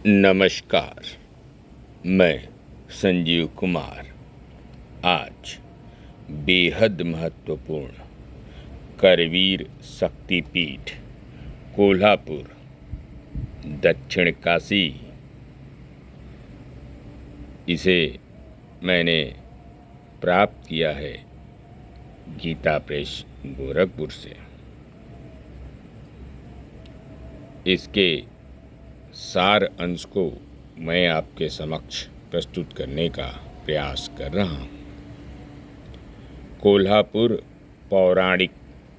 नमस्कार। मैं संजीव कुमार आज बेहद महत्वपूर्ण करवीर शक्तिपीठ कोल्हापुर दक्षिण काशी, इसे मैंने प्राप्त किया है गीता प्रेस गोरखपुर से। इसके सार अंश को मैं आपके समक्ष प्रस्तुत करने का प्रयास कर रहा हूँ। कोल्हापुर पौराणिक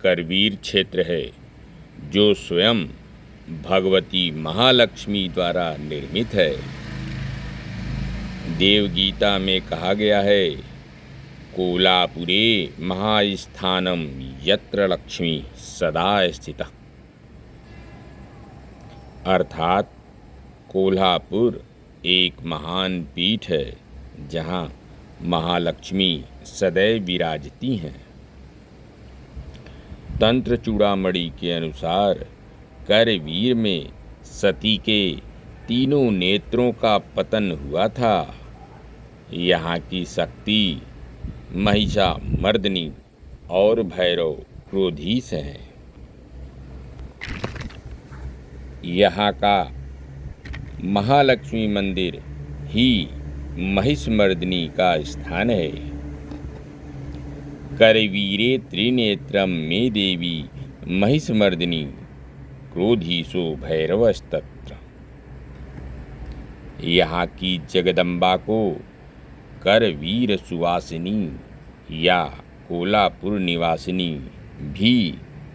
करवीर क्षेत्र है जो स्वयं भगवती महालक्ष्मी द्वारा निर्मित है। देवगीता में कहा गया है, कोल्हापुरे महास्थानम यत्र लक्ष्मी सदा स्थिता, अर्थात कोल्हापुर एक महान पीठ है जहाँ महालक्ष्मी सदैव विराजती हैं। तंत्र चूड़ामणि के अनुसार करवीर में सती के तीनों नेत्रों का पतन हुआ था। यहाँ की शक्ति महिषामर्दिनी और भैरव क्रोधीश हैं। यहाँ का महालक्ष्मी मंदिर ही महिषमर्दिनी का स्थान है। करवीरे त्रिनेत्रम में देवी महिषमर्दिनी क्रोधीशो भैरवस्तत्र। यहाँ की जगदम्बा को करवीर सुवासिनी या कोल्हापुर निवासिनी भी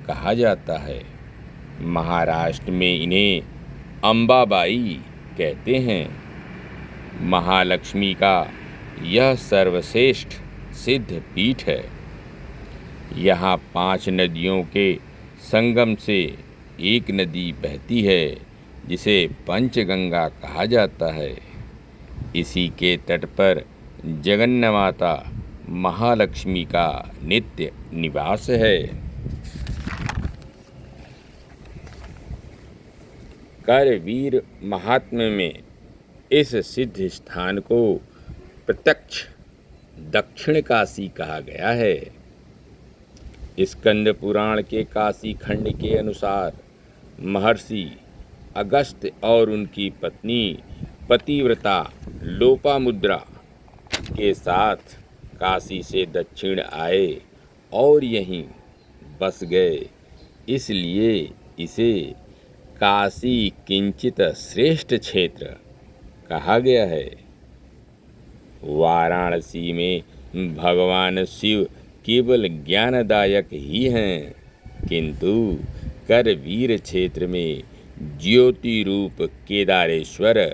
कहा जाता है। महाराष्ट्र में इन्हें अंबाबाई कहते हैं। महालक्ष्मी का यह सर्वश्रेष्ठ सिद्ध पीठ है। यहाँ 5 नदियों के संगम से एक नदी बहती है जिसे पंचगंगा कहा जाता है। इसी के तट पर जगन्नाथ माता महालक्ष्मी का नित्य निवास है। करवीर महात्म्य में इस सिद्ध स्थान को प्रत्यक्ष दक्षिण काशी कहा गया है। स्कंद पुराण के काशी खंड के अनुसार महर्षि अगस्त्य और उनकी पत्नी पतिव्रता लोपामुद्रा के साथ काशी से दक्षिण आए और यहीं बस गए, इसलिए इसे काशी किंचित श्रेष्ठ क्षेत्र कहा गया है। वाराणसी में भगवान शिव केवल ज्ञानदायक ही हैं, किंतु करवीर क्षेत्र में ज्योति रूप केदारेश्वर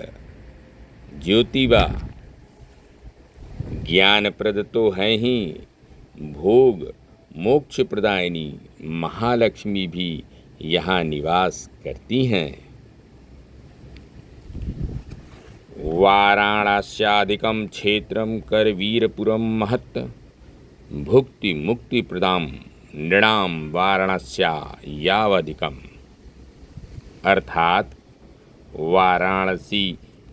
ज्योतिबा ज्ञानप्रद तो हैं ही, भोग मोक्ष प्रदायिनी महालक्ष्मी भी यहाँ निवास करती हैं। वाराणस्यादिकं क्षेत्रं करवीरपुरं महत् भुक्ति मुक्ति प्रदां नृणां वाराणस्या यावधिकम्, अर्थात वाराणसी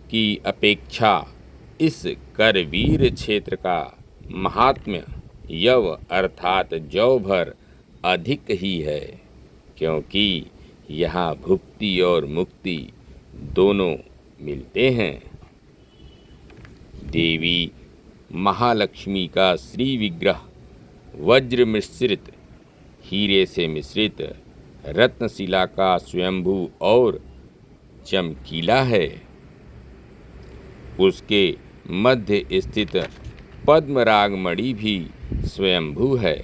की अपेक्षा इस करवीर क्षेत्र का महात्म्य यव अर्थात जौ भर अधिक ही है, क्योंकि यहाँ भुक्ति और मुक्ति दोनों मिलते हैं। देवी महालक्ष्मी का श्री विग्रह वज्र मिश्रित हीरे से मिश्रित रत्नशिला का स्वयंभू और चमकीला है। उसके मध्य स्थित पद्मरागमणि भी स्वयंभू है।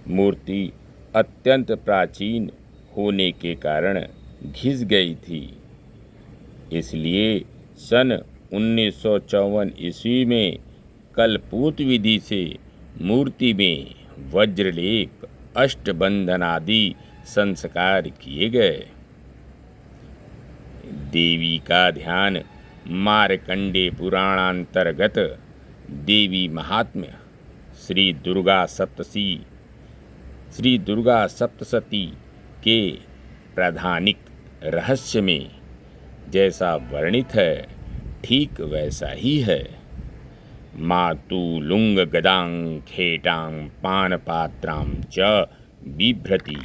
मूर्ति अत्यंत प्राचीन होने के कारण घिस गई थी, इसलिए सन 1954 ईस्वी में कलपूत विधि से मूर्ति में वज्रलेप अष्टबंधन आदि संस्कार किए गए। देवी का ध्यान मार्कंडे पुराणांतर्गत देवी महात्म्य श्री दुर्गा सप्तशती के प्रधानिक रहस्य में जैसा वर्णित है ठीक वैसा ही है। मातु लुंग गदां खेटां पानपात्रां च बिभ्रति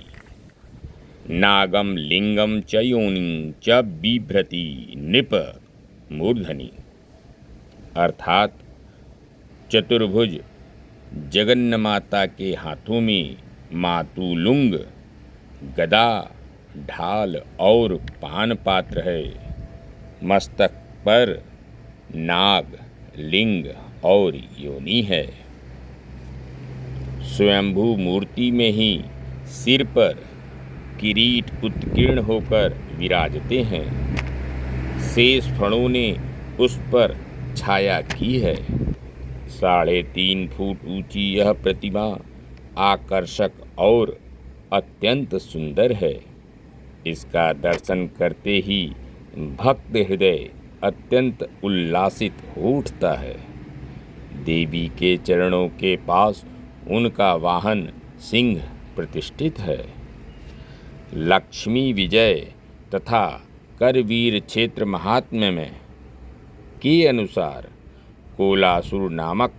नागम लिंगम च योनिं च बिभ्रति नृप मूर्धनि। अर्थात चतुर्भुज जगन्माता के हाथों में मातुलुंग गदा, ढाल और पान पात्र है। मस्तक पर नाग, लिंग और योनि है। स्वयंभू मूर्ति में ही सिर पर किरीट उत्कीर्ण होकर विराजते हैं। शेष फणों ने उस पर छाया की है। 3.5 फुट ऊंची यह प्रतिमा आकर्षक और अत्यंत सुंदर है। इसका दर्शन करते ही भक्त हृदय अत्यंत उल्लासित हो उठता है। देवी के चरणों के पास उनका वाहन सिंह प्रतिष्ठित है। लक्ष्मी विजय तथा करवीर क्षेत्र महात्म्य में के अनुसार कोलासुर नामक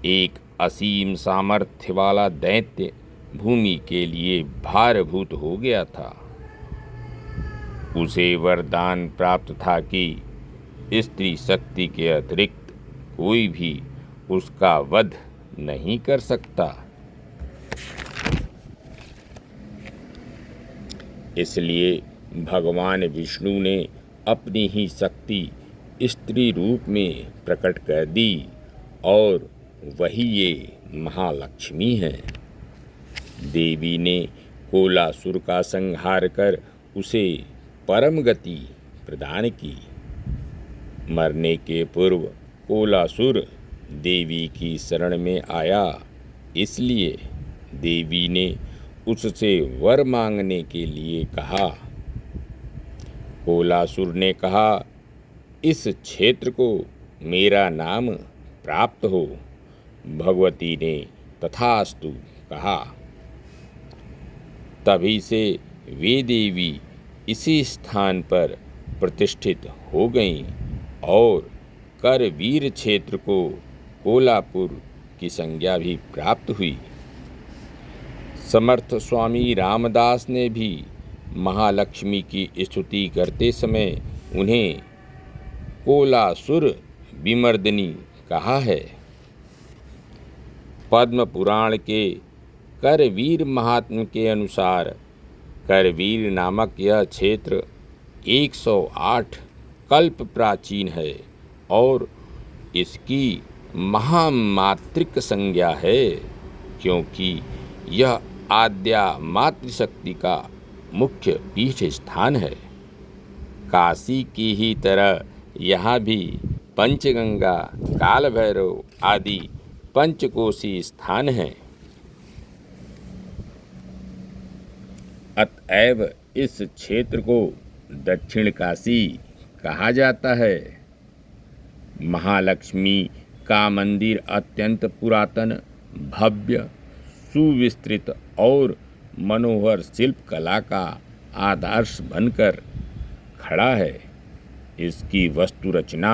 एक असीम सामर्थ्य वाला दैत्य भूमि के लिए भारभूत हो गया था। उसे वरदान प्राप्त था कि स्त्री शक्ति के अतिरिक्त कोई भी उसका वध नहीं कर सकता। इसलिए भगवान विष्णु ने अपनी ही शक्ति स्त्री रूप में प्रकट कर दी और वही ये महालक्ष्मी है। देवी ने कोलासुर का संहार कर उसे परम गति प्रदान की। मरने के पूर्व कोलासुर देवी की शरण में आया, इसलिए देवी ने उससे वर मांगने के लिए कहा। कोलासुर ने कहा, इस क्षेत्र को मेरा नाम प्राप्त हो। भगवती ने तथास्तु कहा। तभी से वे देवी इसी स्थान पर प्रतिष्ठित हो गईं और करवीर क्षेत्र को कोलापुर की संज्ञा भी प्राप्त हुई। समर्थ स्वामी रामदास ने भी महालक्ष्मी की स्तुति करते समय उन्हें कोलासुर विमर्दिनी कहा है। पद्म पुराण के करवीर महात्म्य के अनुसार करवीर नामक यह क्षेत्र 108 कल्प प्राचीन है और इसकी महामातृक संज्ञा है, क्योंकि यह आद्या मातृशक्ति का मुख्य पीठ स्थान है। काशी की ही तरह यहाँ भी पंचगंगा, काल भैरव आदि पंचकोशी स्थान हैं। अतएव इस क्षेत्र को दक्षिण काशी कहा जाता है। महालक्ष्मी का मंदिर अत्यंत पुरातन, भव्य, सुविस्तृत और मनोहर शिल्प कला का आदर्श बनकर खड़ा है। इसकी वस्तु रचना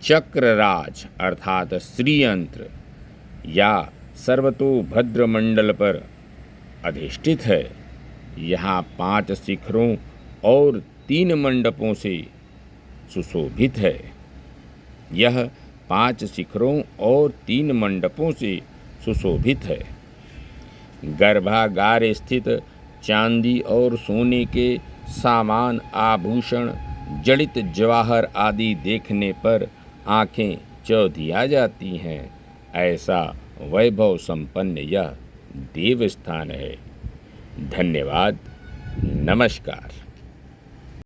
चक्रराज अर्थात श्रीयंत्र या सर्वतोभद्र मंडल पर अधिष्ठित है। यहाँ 5 शिखरों और 3 मंडपों से सुशोभित है। यह 5 शिखरों और 3 मंडपों से सुशोभित है। गर्भागार स्थित चांदी और सोने के सामान, आभूषण, जड़ित जवाहर आदि देखने पर आंखें चौधिया जाती हैं। ऐसा वैभव संपन्न यह देवस्थान है। धन्यवाद। नमस्कार।